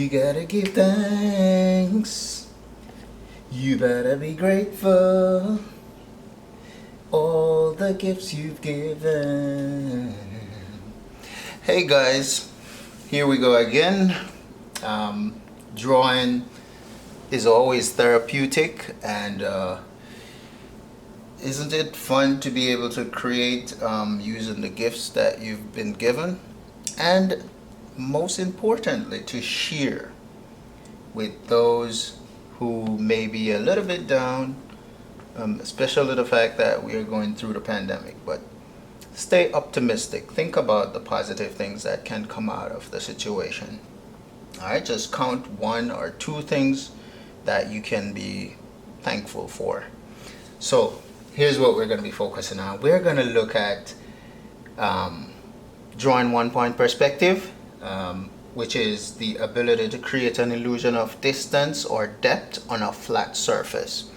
You gotta give thanks. You better be grateful. All the gifts you've given. Hey guys, here we go again. Drawing is always therapeutic, and isn't it fun to be able to create using the gifts that you've been given, and most importantly to share with those who may be a little bit down, especially the fact that we are going through the pandemic. But stay optimistic. Think about the positive things that can come out of the situation. All right, just count one or two things that you can be thankful for. So here's what we're going to be focusing on. We're going to look at drawing 1 point perspective, which is the ability to create an illusion of distance or depth on a flat surface,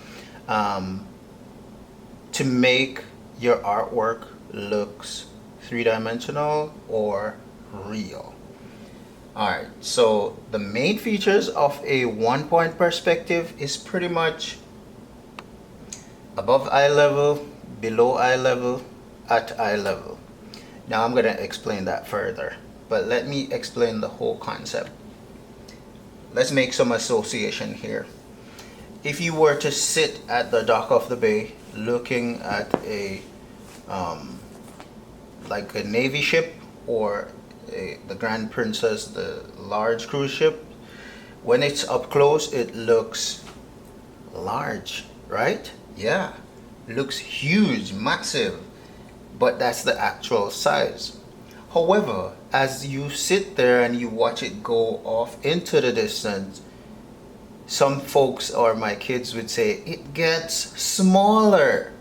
to make your artwork looks three-dimensional or real. Alright, so the main features of a 1 point perspective is pretty much above eye level, below eye level, at eye level. Now I'm going to explain that further, but let me explain the whole concept. Let's make some association here. If you were to sit at the dock of the bay looking at a like a Navy ship or the Grand Princess, the large cruise ship, when it's up close it looks large, right? Yeah, looks huge, massive, but that's the actual size. However, as you sit there and you watch it go off into the distance, some folks or my kids would say it gets smaller.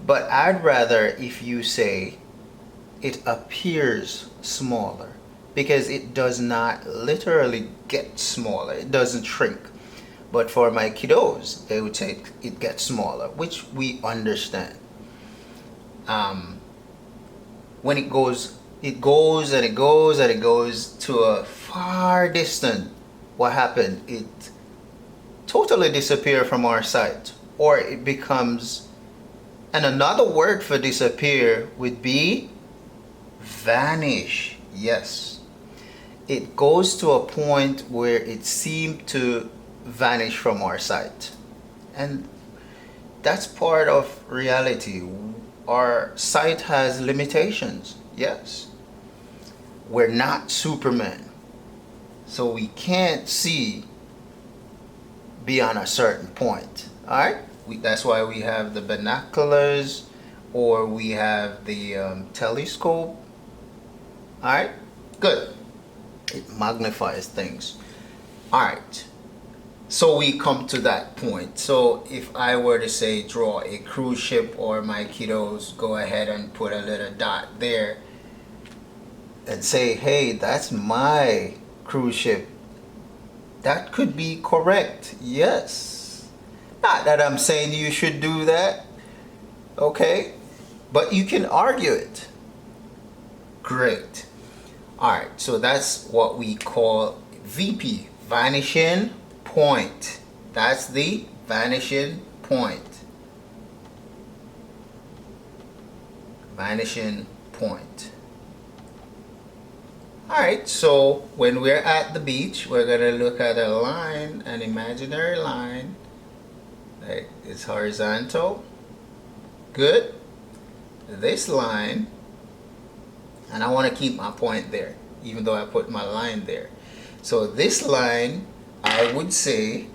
But I'd rather if you say it appears smaller, because it does not literally get smaller. It doesn't shrink. But for my kiddos, they would say it gets smaller, which we understand. When it goes and it goes and it goes to a far distance, what happened? It totally disappears from our sight, or it becomes, and another word for disappear would be vanish. Yes, it goes to a point where it seemed to vanish from our sight, and that's part of reality. Our sight has limitations. Yes, we're not Superman, so we can't see beyond a certain point. All right, that's why we have the binoculars, or we have the telescope. All right, good. It magnifies things. All right, so we come to that point. So if I were to say draw a cruise ship, or my kiddos go ahead and put a little dot there and say, hey, that's my cruise ship, that could be correct. Yes, not that I'm saying you should do that, okay, but you can argue it. Great. All right, so that's what we call VP, vanishing point. That's the vanishing point. Vanishing point. All right, so when we're at the beach, we're gonna look at a line, an imaginary line. Like it's horizontal. Good. This line, and I want to keep my point there, even though I put my line there. So this line, I would say,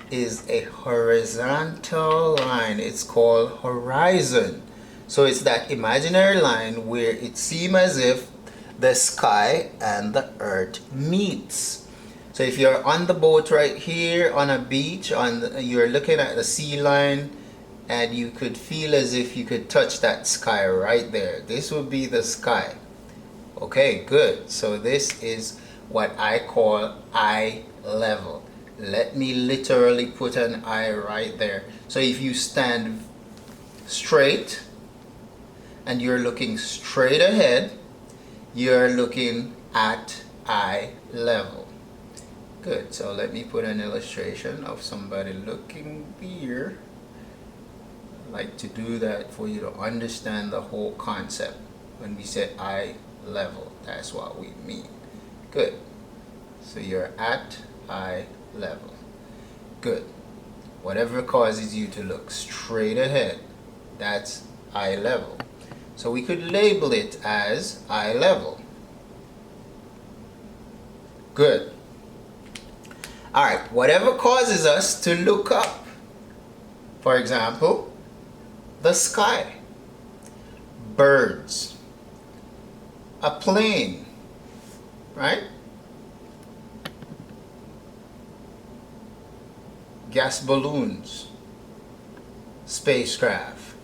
is a horizontal line. It's called horizon. So it's that imaginary line where it seems as if the sky and the earth meets. So if you're on the boat right here on a beach, you're looking at the sea line, and you could feel as if you could touch that sky right there. This would be the sky. Okay, good. So this is what I call eye level. Let me literally put an eye right there. So if you stand straight and you're looking straight ahead, you're looking at eye level. Good. So let me put an illustration of somebody looking there. I like to do that for you to understand the whole concept. When we say eye level, that's what we mean. Good. So you're at eye level. Good. Whatever causes you to look straight ahead, that's eye level. So we could label it as eye level. Good. All right, whatever causes us to look up. For example, the sky, birds, a plane, right? Gas balloons, spacecraft,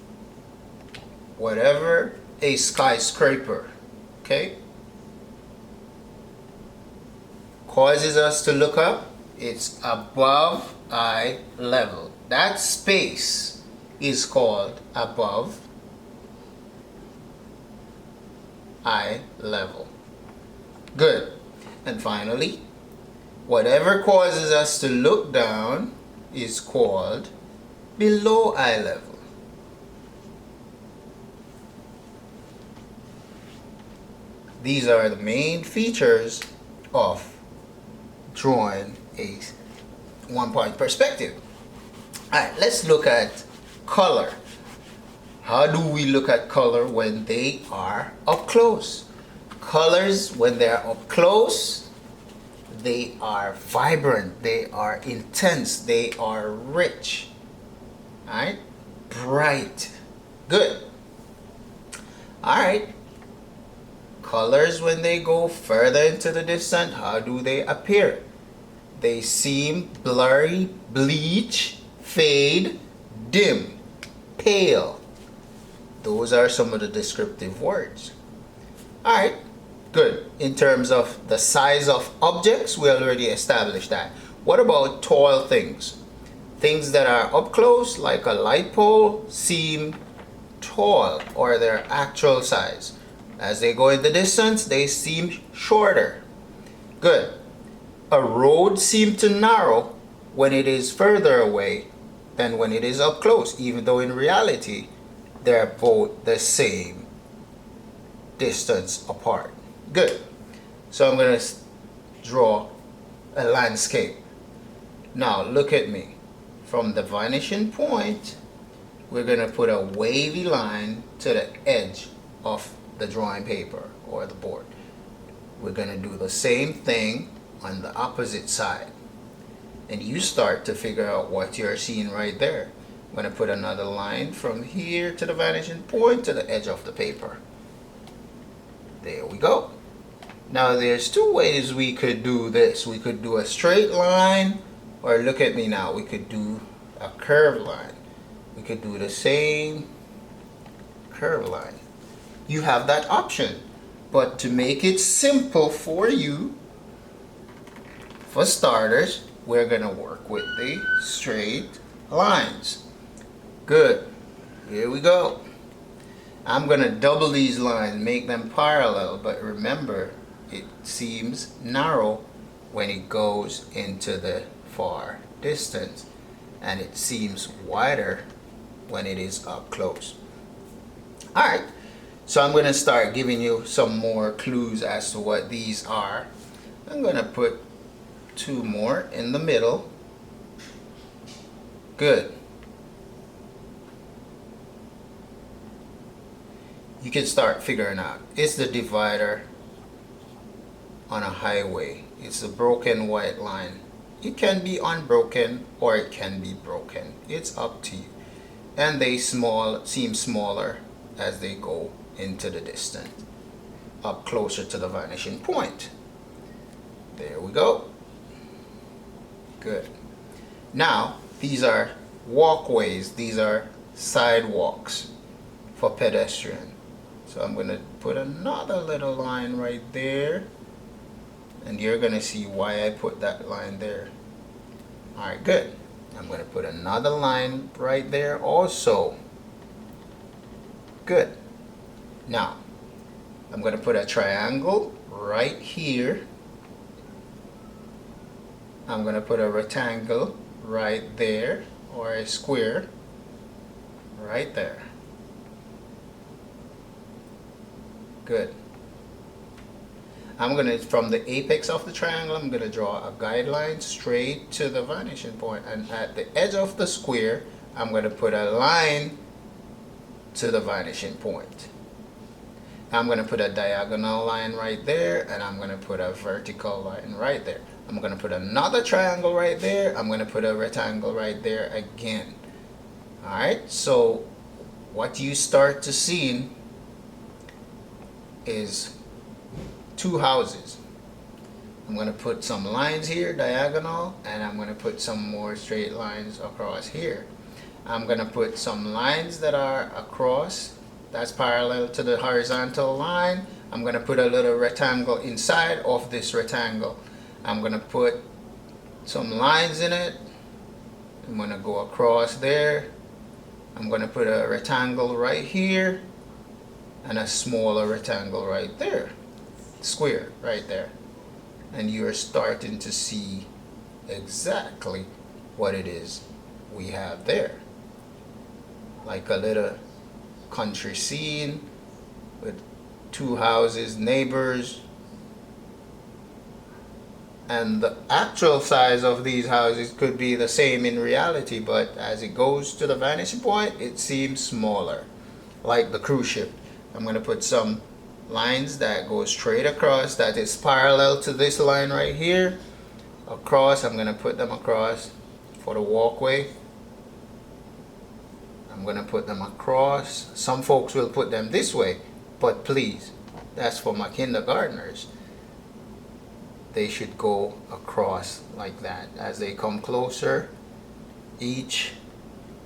whatever, a skyscraper, okay? Causes us to look up, it's above eye level. That space is called above eye level. Good. And finally, whatever causes us to look down is called below eye level. These are the main features of drawing a one-point perspective. All right, let's look at color. How do we look at color when they are up close? Colors, when they're up close, they are vibrant, they are intense, they are rich, all right? Bright. Good. All right. Colors, when they go further into the distance, how do they appear? They seem blurry, bleach, fade, dim, pale. Those are some of the descriptive words. All right, good. In terms of the size of objects, we already established that. What about tall things? Things that are up close, like a light pole, seem tall, or their actual size. As they go in the distance, they seem shorter. Good. A road seems to narrow when it is further away than when it is up close, even though in reality, they're both the same distance apart. Good. So I'm going to draw a landscape. Now look at me. From the vanishing point, we're going to put a wavy line to the edge of the drawing paper or the board. We're going to do the same thing on the opposite side. And you start to figure out what you're seeing right there. I'm going to put another line from here to the vanishing point to the edge of the paper. There we go. Now there's two ways we could do this. We could do a straight line, or look at me now, we could do a curved line. We could do the same curved line. You have that option. But to make it simple for you, for starters, we're going to work with the straight lines. Good. Here we go. I'm going to double these lines, make them parallel, but remember, it seems narrow when it goes into the far distance, and it seems wider when it is up close. All right. So I'm going to start giving you some more clues as to what these are. I'm going to put two more in the middle. Good. You can start figuring out. It's the divider on a highway. It's a broken white line. It can be unbroken or it can be broken. It's up to you. And they seem smaller as they go into the distance, up closer to the vanishing point. There we go. Good. Now, these are walkways. These are sidewalks for pedestrian. So I'm going to put another little line right there, and you're going to see why I put that line there. All right, good. I'm going to put another line right there also. Good. Now, I'm going to put a triangle right here I'm going to put a rectangle right there, or a square right there. Good. I'm going to, from the apex of the triangle, I'm going to draw a guideline straight to the vanishing point, and at the edge of the square I'm going to put a line to the vanishing point. I'm going to put a diagonal line right there, and I'm going to put a vertical line right there. I'm going to put another triangle right there. I'm going to put a rectangle right there again. Alright, so what you start to see is two houses. I'm going to put some lines here, diagonal, and I'm going to put some more straight lines across here. I'm going to put some lines that are across, that's parallel to the horizontal line. I'm going to put a little rectangle inside of this rectangle. I'm going to put some lines in it. I'm going to go across there. I'm going to put a rectangle right here and a smaller rectangle right there, square right there, and you're starting to see exactly what it is we have there, like a little country scene with two houses, neighbors, and the actual size of these houses could be the same in reality, but as it goes to the vanishing point it seems smaller, like the cruise ship. I'm going to put some lines that go straight across, that is parallel to this line right here. Across, I'm going to put them across for the walkway. I'm going to put them across. Some folks will put them this way, but please, that's for my kindergartners. They should go across like that. As they come closer, each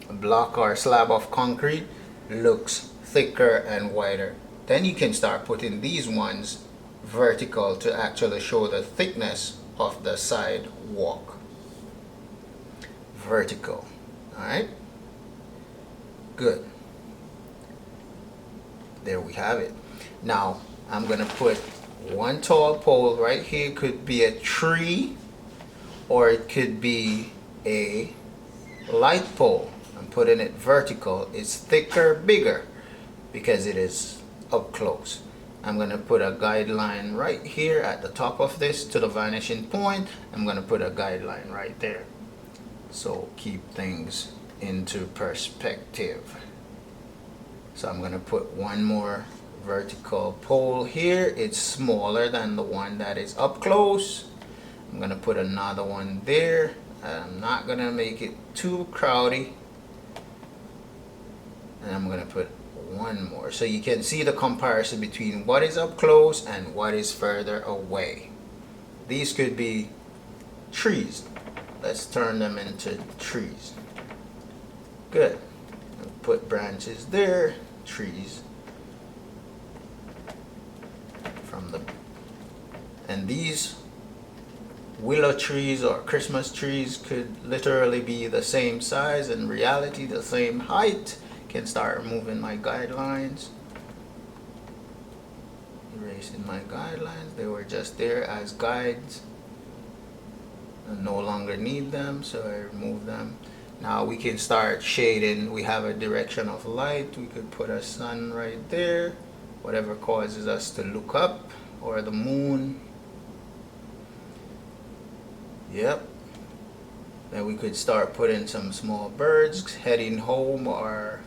block or slab of concrete looks thicker and wider. Then you can start putting these ones vertical to actually show the thickness of the sidewalk. Vertical. Alright? Good. There we have it. Now I'm going to put one tall pole right here. Could be a tree or it could be a light pole. I'm putting it vertical. It's thicker, bigger, because it is up close. I'm going to put a guideline right here at the top of this to the vanishing point. I'm going to put a guideline right there. So keep things into perspective. So I'm going to put one more vertical pole here. It's smaller than the one that is up close. I'm going to put another one there. I'm not going to make it too crowded. And I'm going to put one more so you can see the comparison between what is up close and what is further away. These could be trees. Let's turn them into trees. Good. Put branches there, trees from the, and these willow trees or Christmas trees could literally be the same size, in reality the same height. Can start removing my guidelines, erasing my guidelines. They were just there as guides. I no longer need them, so I remove them. Now we can start shading. We have a direction of light. We could put a sun right there, whatever causes us to look up, or the moon. Yep. Then we could start putting some small birds heading home or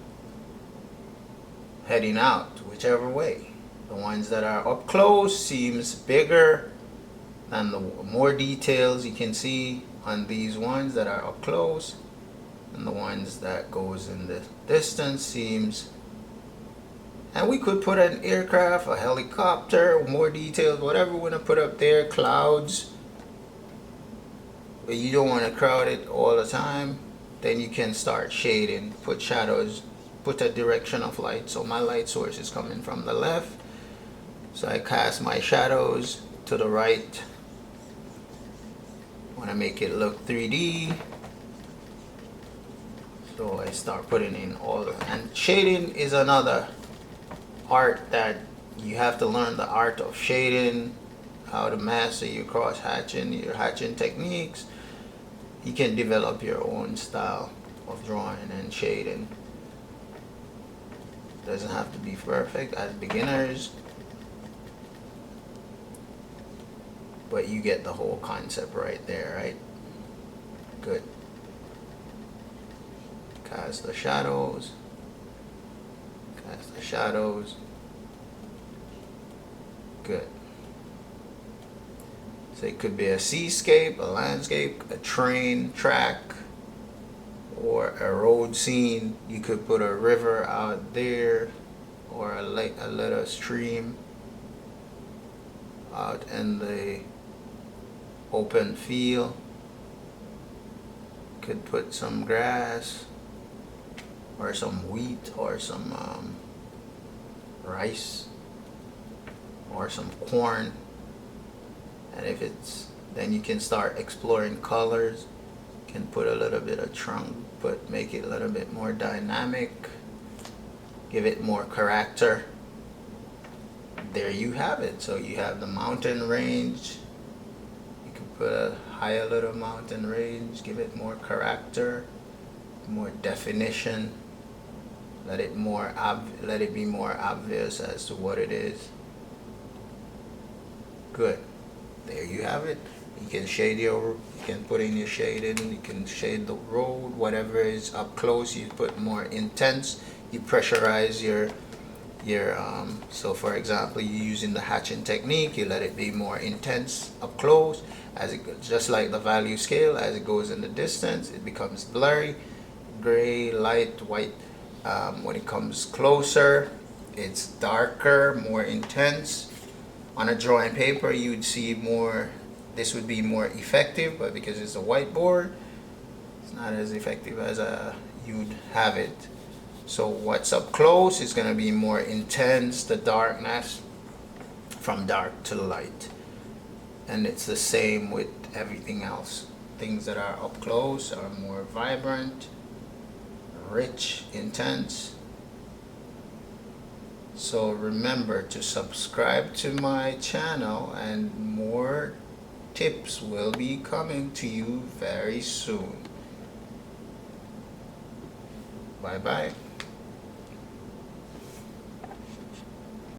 heading out, whichever way. The ones that are up close seems bigger than the more details you can see on these ones that are up close, and the ones that goes in the distance seems. And we could put an aircraft, a helicopter, more details, whatever we want to put up there, clouds. But you don't want to crowd it all the time. Then you can start shading, put shadows, put a direction of light. So my light source is coming from the left, so I cast my shadows to the right. Want to make it look 3D, so I start putting in all the, and shading is another art that you have to learn, the art of shading, how to master your cross hatching, your hatching techniques. You can develop your own style of drawing and shading. Doesn't have to be perfect as beginners, but you get the whole concept right there, right? Good. Cast the shadows. Cast the shadows. Good. So it could be a seascape, a landscape, a train track, or a road scene. You could put a river out there, or a lake, a little stream out in the open field. Could put some grass, or some wheat, or some rice, or some corn. And if it's, then you can start exploring colors. You can put a little bit of trunk, but make it a little bit more dynamic, give it more character. There you have it. So you have the mountain range. You can put a higher little mountain range, give it more character, more definition. Let it be more obvious as to what it is. Good. There you have it. You can shade you can put in your shading, you can shade the road, whatever is up close, you put more intense, you pressurize your so for example, you're using the hatching technique, you let it be more intense up close, as it just like the value scale, as it goes in the distance, it becomes blurry, gray, light, white. When it comes closer, it's darker, more intense. On a drawing paper, you'd see more, this would be more effective, but because it's a whiteboard, it's not as effective as you'd have it. So what's up close is going to be more intense, the darkness, from dark to light. And it's the same with everything else. Things that are up close are more vibrant, rich, intense. So remember to subscribe to my channel, and more tips will be coming to you very soon. Bye bye.